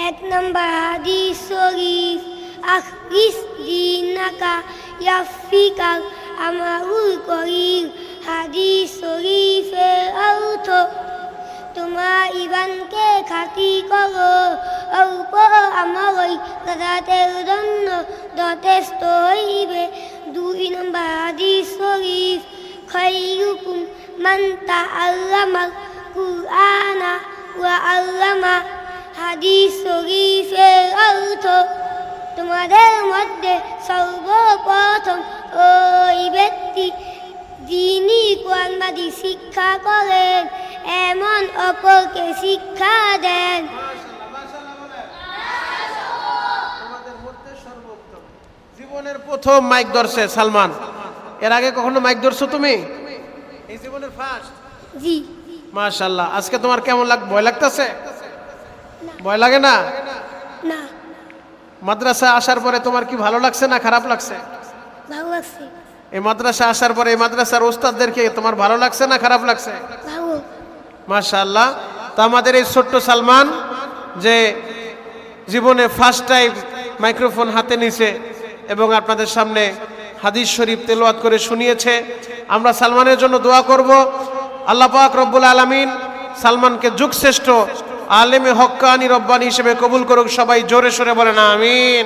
এক নম্বর হাদিস শরীফ, আখরিস দিনাকা ইয়াফিকাল আমারুল করিম। হাদিস শরীফের অর্থ, তোমার ইবানকে খাঁটি করো, অল্প আমলই জান্নাতের জন্য যথেষ্ট হইবে। 2 নম্বর হাদিস শরীফ, খায়রুকুম মান তাআল্লামাল কুরআনা ওয়া আল্লামা। হাদিস শরীফের অর্থ, তোমাদের মধ্যে সর্বপ্রথম ওই ব্যক্তি যিনি কোরআনবাদী শিক্ষা করেন এমন অপরকে শিক্ষা দেন। জীবনের প্রথম মাইক ধরছে সালমান, এর আগে কখনো মাইক ধরছো তুমি? এই জীবনের ফার্স্ট? জি। মাশাআল্লাহ। আজকে তোমার কেমন ভয় লাগতেছে? ভয় লাগে না? না। মাদ্রাসা আসার পরে তোমার কি ভালো লাগছে না খারাপ লাগছে? ভালো লাগছে। এই মাদ্রাসা আসার পরে এই মাদ্রাসার ওস্তাদদেরকে তোমার ভালো লাগছে না খারাপ লাগছে? ভালো। মাশাআল্লাহ। তো আমাদের এই ছোট্ট সালমান যে জীবনে ফার্স্ট টাইম মাইক্রোফোন হাতে নিছে এবং আপনাদের সামনে হাদিস শরীফ তেলাওয়াত করে শুনিয়েছে, আমরা সালমানের জন্য দোয়া করব। আল্লাহ পাক রব্বুল আলামিন সালমানকে যুগশ্রেষ্ঠ আলেমে হক্কানি রব্বানি হিসেবে কবুল করুক। সবাই জোরে সোরে বলেন আমিন।